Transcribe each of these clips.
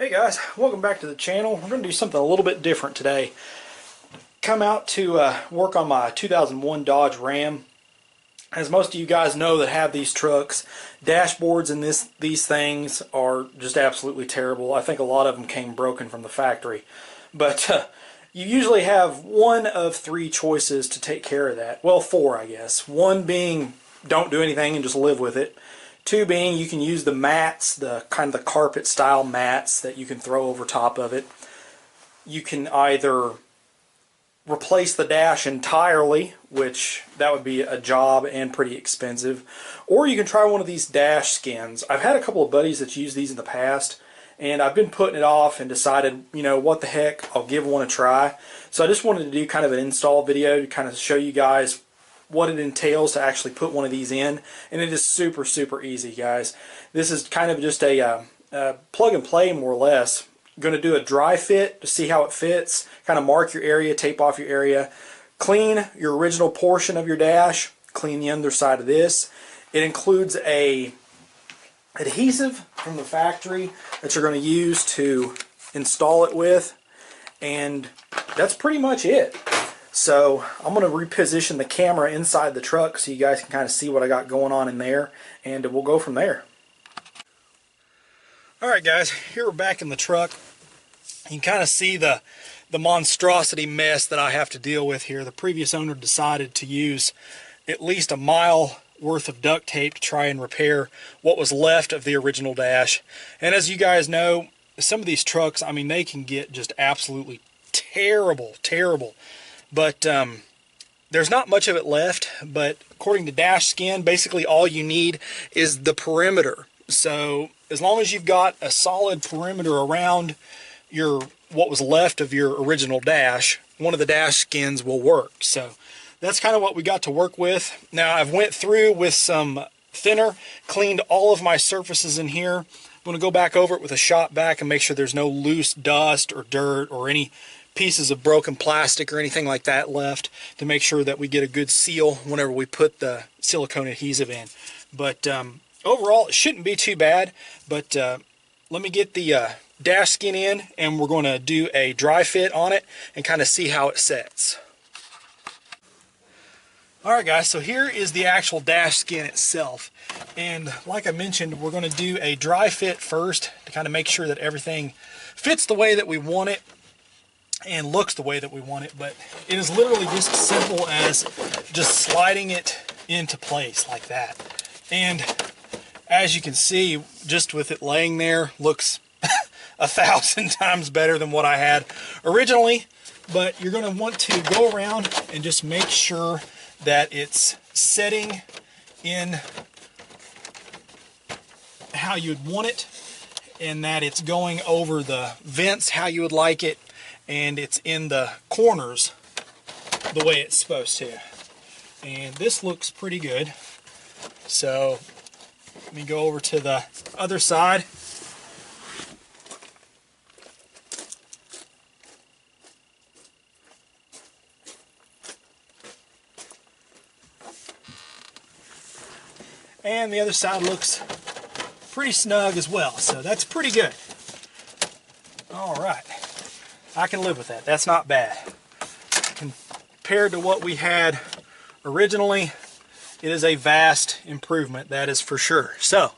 Hey guys, welcome back to the channel. We're going to do something a little bit different today. Come out to work on my 2001 Dodge Ram. As most of you guys know that have these trucks, dashboards in these things are just absolutely terrible. I think a lot of them came broken from the factory. But you usually have one of three choices to take care of that. Well, four I guess. One being don't do anything and just live with it. Two being you can use the mats, the kind of the carpet style mats that you can throw over top of it. You can either replace the dash entirely, which that would be a job and pretty expensive, or you can try one of these DashSkins. I've had a couple of buddies that used these in the past, and I've been putting it off and decided, you know, what the heck, I'll give one a try. So I just wanted to do kind of an install video to kind of show you guys what it entails to actually put one of these in, and it is super easy, guys. This is kind of just a plug and play, more or less. Going to do a dry fit to see how it fits, kind of mark your area, tape off your area, clean your original portion of your dash, clean the underside of this. It includes a adhesive from the factory that you're going to use to install it with, and that's pretty much it. So I'm going to reposition the camera inside the truck so you guys can kind of see what I got going on in there, and we'll go from there. Alright guys, here we're back in the truck. You can kind of see the monstrosity mess that I have to deal with here. The previous owner decided to use at least a mile worth of duct tape to try and repair what was left of the original dash. And as you guys know, some of these trucks, I mean, they can get just absolutely terrible. But there's not much of it left, but according to DashSkin, basically all you need is the perimeter. So as long as you've got a solid perimeter around what was left of your original dash, one of the DashSkins will work. So that's kind of what we got to work with. Now I've went through with some thinner, cleaned all of my surfaces in here. I'm going to go back over it with a shop vac and make sure there's no loose dust or dirt or any pieces of broken plastic or anything like that left, to make sure that we get a good seal whenever we put the silicone adhesive in. But overall it shouldn't be too bad. But let me get the DashSkin in, and we're going to do a dry fit on it and kind of see how it sets. Alright guys, so here is the actual DashSkin itself, and like I mentioned, we're going to do a dry fit first to kind of make sure that everything fits the way that we want it and looks the way that we want it. But it is literally just as simple as just sliding it into place like that. And as you can see, just with it laying there, looks 1,000 times better than what I had originally. But you're going to want to go around and just make sure that it's setting in how you'd want it, and that it's going over the vents how you would like it, and it's in the corners the way it's supposed to. And this looks pretty good. So let me go over to the other side. And the other side looks pretty snug as well, so that's pretty good. Alright, I can live with that. That's not bad. Compared to what we had originally, it is a vast improvement, that is for sure. So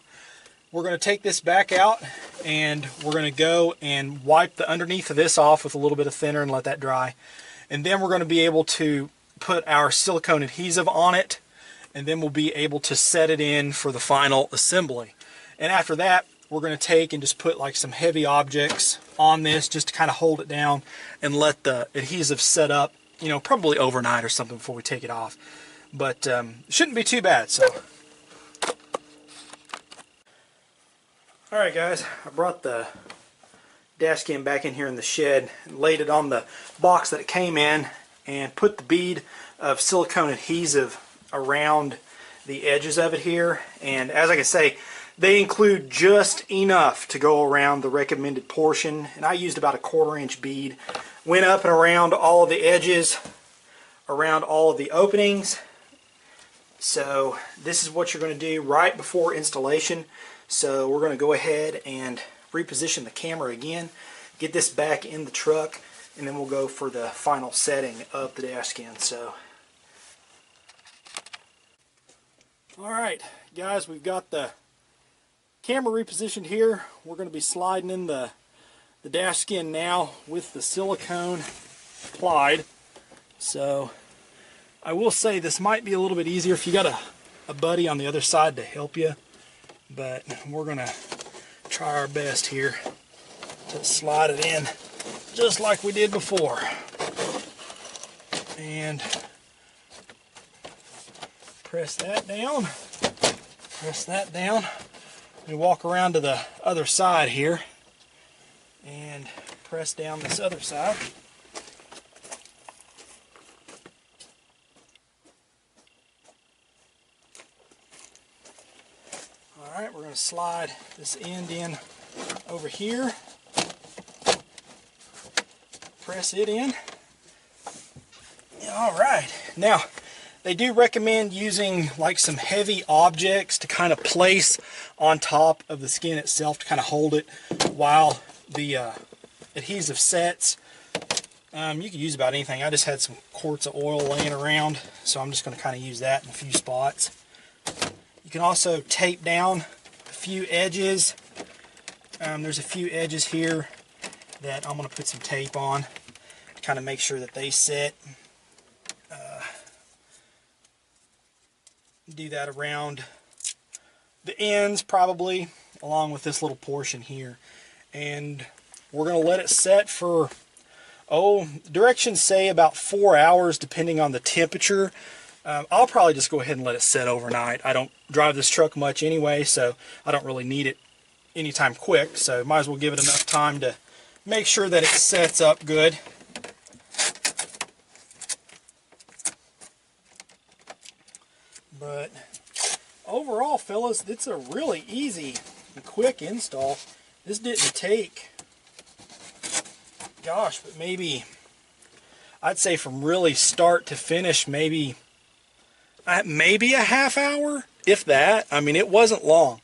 we're going to take this back out, and we're going to go and wipe the underneath of this off with a little bit of thinner and let that dry. And then we're going to be able to put our silicone adhesive on it, and then we'll be able to set it in for the final assembly. And after that, we're going to take and just put like some heavy objects on this just to kind of hold it down and let the adhesive set up, you know, probably overnight or something before we take it off. But shouldn't be too bad. So alright guys, I brought the DashSkin back in here in the shed and laid it on the box that it came in, and put the bead of silicone adhesive around the edges of it here. And as I can say, they include just enough to go around the recommended portion, and I used about a 1/4 inch bead. Went up and around all of the edges, around all of the openings. So this is what you're going to do right before installation. So we're going to go ahead and reposition the camera again, get this back in the truck, and then we'll go for the final setting of the DashSkin. So, alright guys, we've got the camera repositioned here. We're going to be sliding in the DashSkin now with the silicone applied. So I will say this might be a little bit easier if you got a buddy on the other side to help you, but we're going to try our best here to slide it in just like we did before. And press that down, press that down, and walk around to the other side here and press down this other side. Alright, we're going to slide this end in over here, press it in. Alright, now they do recommend using like some heavy objects to kind of place on top of the skin itself to kind of hold it while the adhesive sets. You could use about anything. I just had some quarts of oil laying around, so I'm just going to kind of use that in a few spots. You can also tape down a few edges. There's a few edges here that I'm going to put some tape on to kind of make sure that they set. Do that around the ends probably, along with this little portion here. And we're going to let it set for, directions say about 4 hours depending on the temperature. I'll probably just go ahead and let it set overnight. I don't drive this truck much anyway, so I don't really need it anytime quick, so might as well give it enough time to make sure that it sets up good. But overall, fellas, it's a really easy and quick install. This didn't take, gosh, but maybe, I'd say from really start to finish, maybe a half hour, if that. I mean, it wasn't long.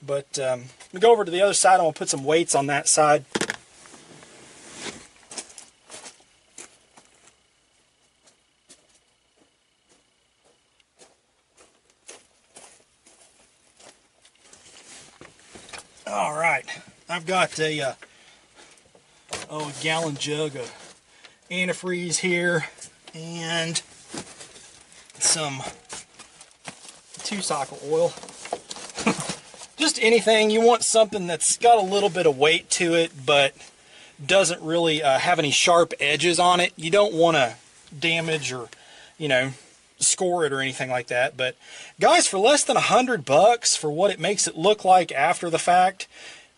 But let me go over to the other side. I'm going to put some weights on that side. Alright, I've got a gallon jug of antifreeze here and some 2-cycle oil. Just anything. You want something that's got a little bit of weight to it but doesn't really have any sharp edges on it. You don't want to damage or, score it or anything like that. But guys, for less than $100 for what it makes it look like after the fact,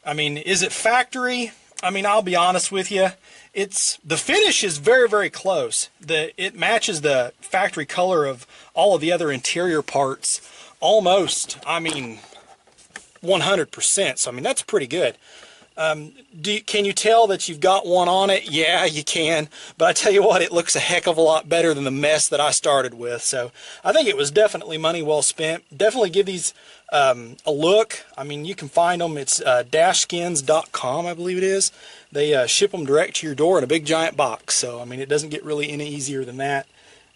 I mean, is it factory? I mean, I'll be honest with you, the finish is very, very close. It matches the factory color of all of the other interior parts almost. I mean, 100%. So I mean, that's pretty good. Can you tell that you've got one on it? Yeah, you can. But I tell you what, it looks a heck of a lot better than the mess that I started with. So I think it was definitely money well spent. Definitely give these a look. I mean, you can find them. It's DashSkins.com, I believe it is. They ship them direct to your door in a big giant box. So I mean, it doesn't get really any easier than that.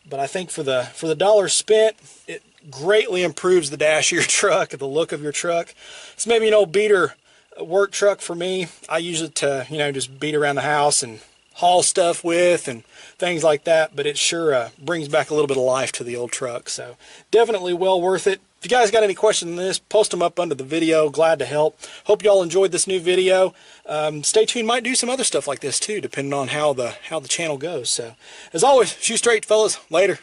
But I think for the dollars spent, it greatly improves the dash of your truck, the look of your truck. It's maybe an old beater work truck for me. I use it to, just beat around the house and haul stuff with and things like that, but it sure brings back a little bit of life to the old truck. So definitely well worth it. If you guys got any questions on this, post them up under the video. Glad to help. Hope you all enjoyed this new video. Stay tuned. Might do some other stuff like this too, depending on how the channel goes. So as always, shoot straight, fellas. Later.